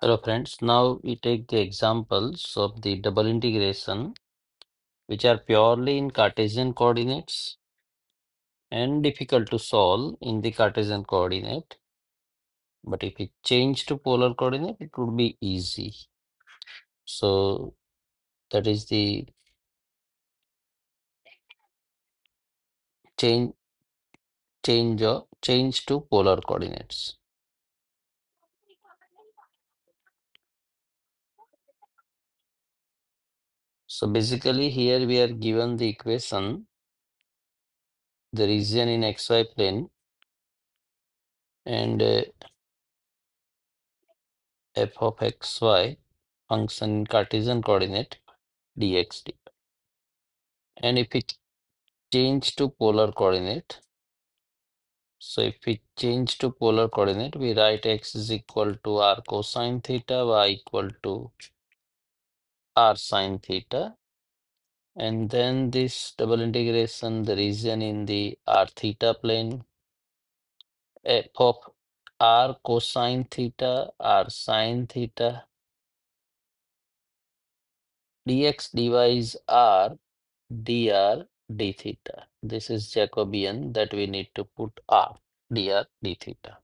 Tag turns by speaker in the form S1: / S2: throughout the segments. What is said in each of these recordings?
S1: Hello friends, now we take the examples of the double integration which are purely in Cartesian coordinates and difficult to solve in the Cartesian coordinate. But if we change to polar coordinate, it would be easy. So that is the change to polar coordinates. So basically here we are given the equation, the region in xy plane and f of xy function in Cartesian coordinate dx dy. And if we change to polar coordinate, so if we change to polar coordinate, we write x is equal to r cosine theta, y equal to r sine theta, and then this double integration, the region in the r theta plane, f of r cosine theta, r sine theta, dx dy is r dr d theta. This is Jacobian that we need to put r dr d theta.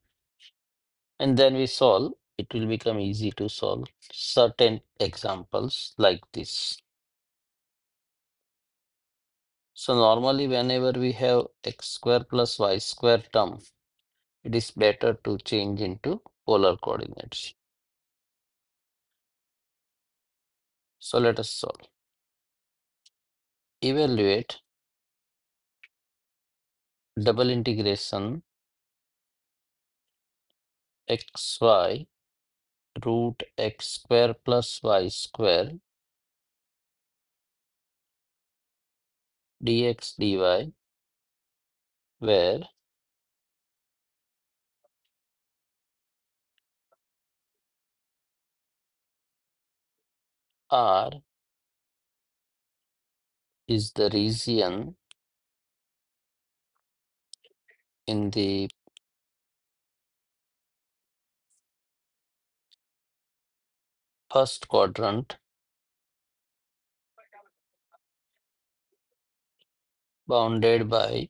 S1: And then we solve, it will become easy to solve certain examples like this. So normally whenever we have x square plus y square term, it is better to change into polar coordinates. So let us solve. Evaluate double integration xy root x square plus y square dx dy, where r is the region in the first quadrant bounded by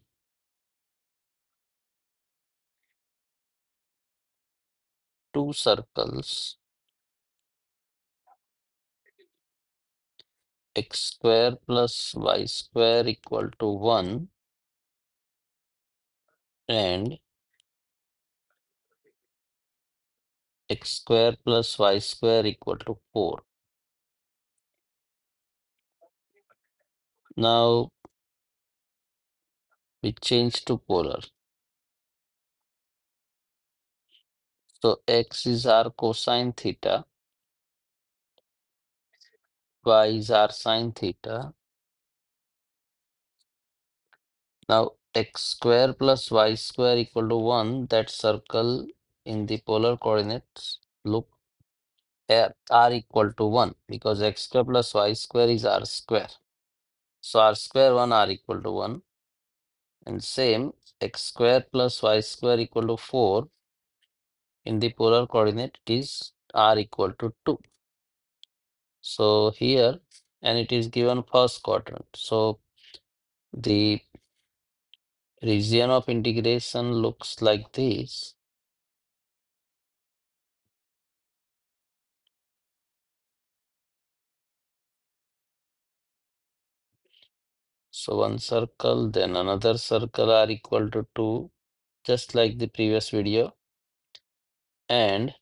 S1: two circles x square plus y square equal to 1 and x square plus y square equal to 4. Now we change to polar. So x is r cosine theta, y is r sine theta. Now x square plus y square equal to 1, that circle in the polar coordinates look at r equal to 1 because x square plus y square is r square. So r square 1, r equal to 1. And same x square plus y square equal to 4 in the polar coordinate it is r equal to 2. So here, and it is given first quadrant. So the region of integration looks like this. So one circle, then another circle are equal to 2, just like the previous video. And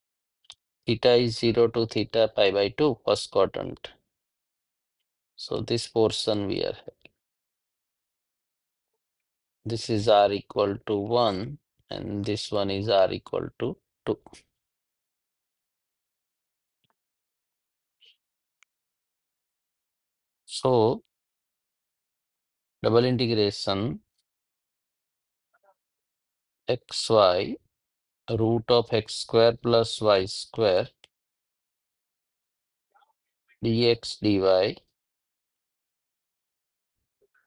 S1: theta is 0 to theta pi by 2, first quadrant. So this portion we are having. This is r equal to 1 and this one is r equal to 2. So double integration xy root of x square plus y square dx dy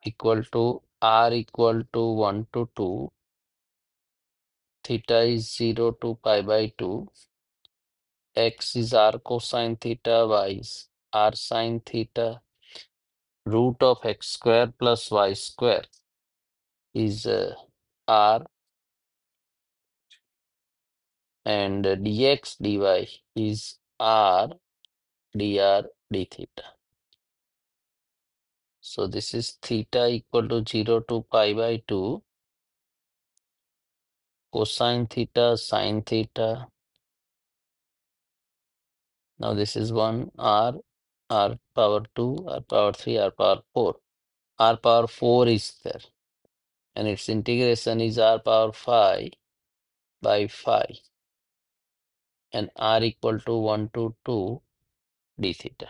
S1: equal to r equal to 1 to 2, theta is 0 to pi by 2, x is r cosine theta, y is r sine theta. Root of x square plus y square is r, and dx dy is r dr d theta. So this is theta equal to 0 to pi by 2 cosine theta sine theta. Now this is 1 r power 2, r power 3, r power 4. R power 4 is there, and its integration is r power 5 by 5, and r equal to 1 to 2 d theta.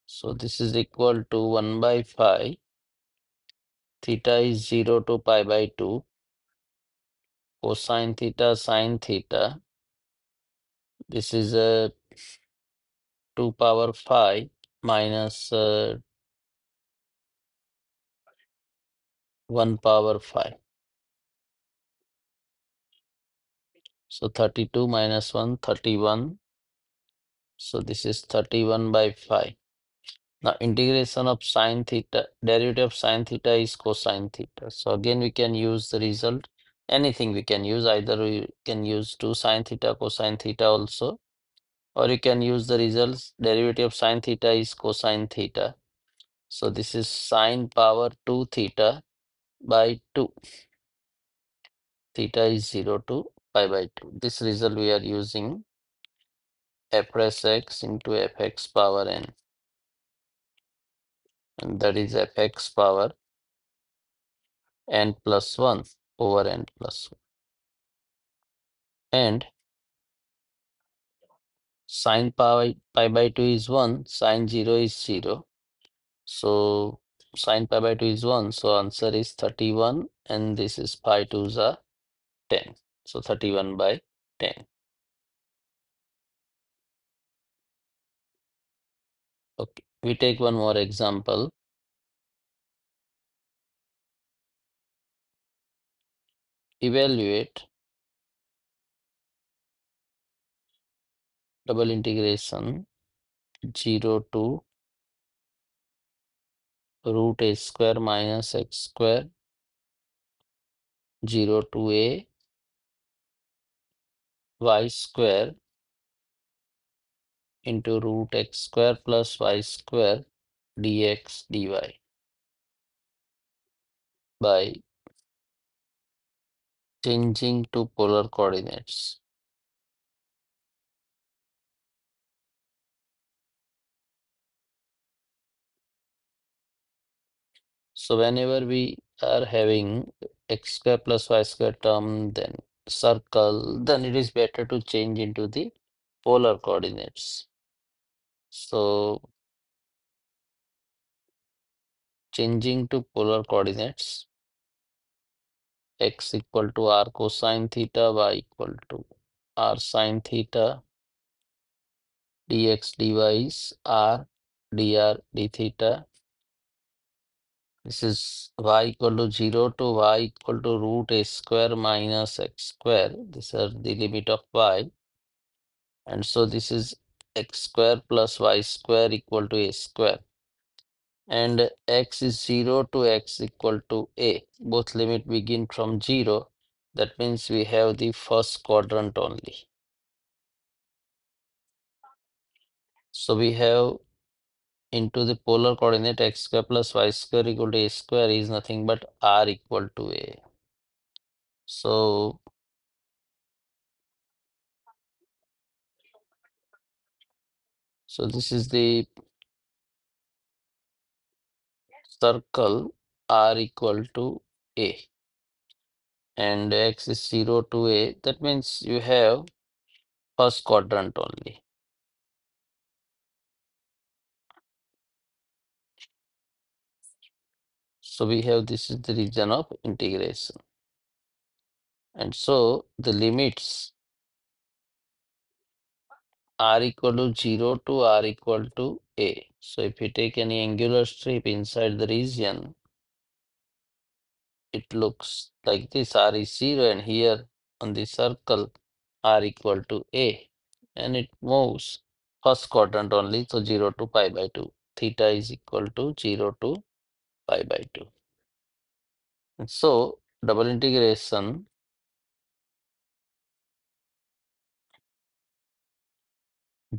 S1: So this is equal to 1 by 5. Theta is 0 to pi by 2 cosine theta sine theta. This is a 2 power 5 minus 1 power 5. So 32 minus 1, 31. So this is 31 by 5. Now integration of sine theta, derivative of sine theta is cosine theta. So again we can use the result. Anything we can use, either we can use 2 sine theta cosine theta also, or you can use the results. Derivative of sine theta is cosine theta. So this is sine power 2 theta by 2. Theta is 0 to pi by 2. This result we are using f press x into fx power n, and that is fx power n plus 1 over n plus 1. And sine pi by 2 is 1, sine 0 is 0. So sine pi by 2 is 1, so answer is 31, and this is pi 2s are 10. So 31 by 10. Okay, we take one more example. Evaluate double integration 0 to root a square minus x square 0 to a y square into root x square plus y square dx dy by changing to polar coordinates. So whenever we are having x square plus y square term, then circle, then it is better to change into the polar coordinates. So changing to polar coordinates, x equal to r cosine theta, y equal to r sine theta, dx dy is r dr d theta. This is y equal to 0 to y equal to root a square minus x square. These are the limit of y. And so this is x square plus y square equal to a square. And x is 0 to x equal to a. Both limit begin from 0. That means we have the first quadrant only. So we have into the polar coordinate x square plus y square equal to a square is nothing but r equal to a. So this is the circle r equal to a, and x is 0 to a. That means you have first quadrant only. So we have, this is the region of integration. And so the limits r equal to 0 to r equal to a. So if you take any angular strip inside the region, it looks like this. R is 0, and here on the circle r equal to a, and it moves first quadrant only, so 0 to pi by 2. Theta is equal to 0 to pi by 2. And so double integration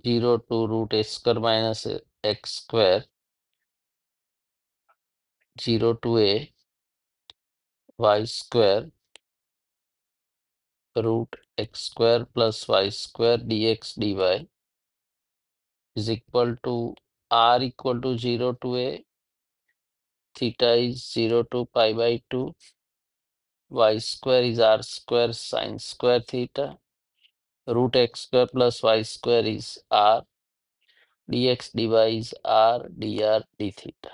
S1: 0 to root a square minus x square, 0 to a y square root x square plus y square dx dy is equal to r equal to 0 to a, theta is 0 to pi by 2, y square is r square sine square theta, root x square plus y square is r, dx dy is r dr d theta.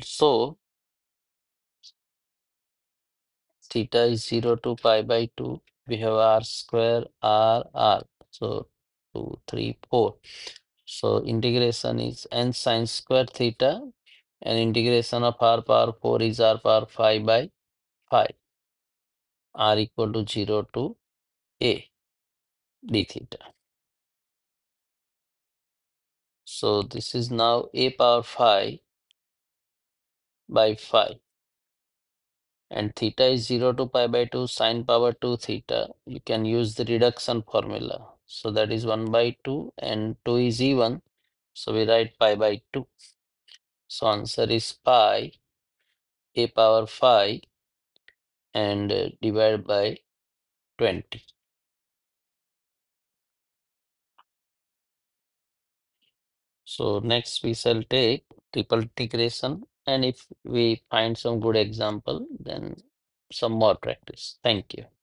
S1: So theta is 0 to pi by 2. We have r square, r. So 2, 3, 4. So integration is n sine square theta, and integration of r power 4 is r power 5 by 5. R equal to 0 to a d theta. So this is now a power 5 by 5. And theta is 0 to pi by 2 sine power 2 theta. You can use the reduction formula. So that is 1 by 2, and 2 is even. So we write pi by 2. So answer is pi a power 5 and divide by 20. So next we shall take triple integration, and if we find some good example, then some more practice. Thank you.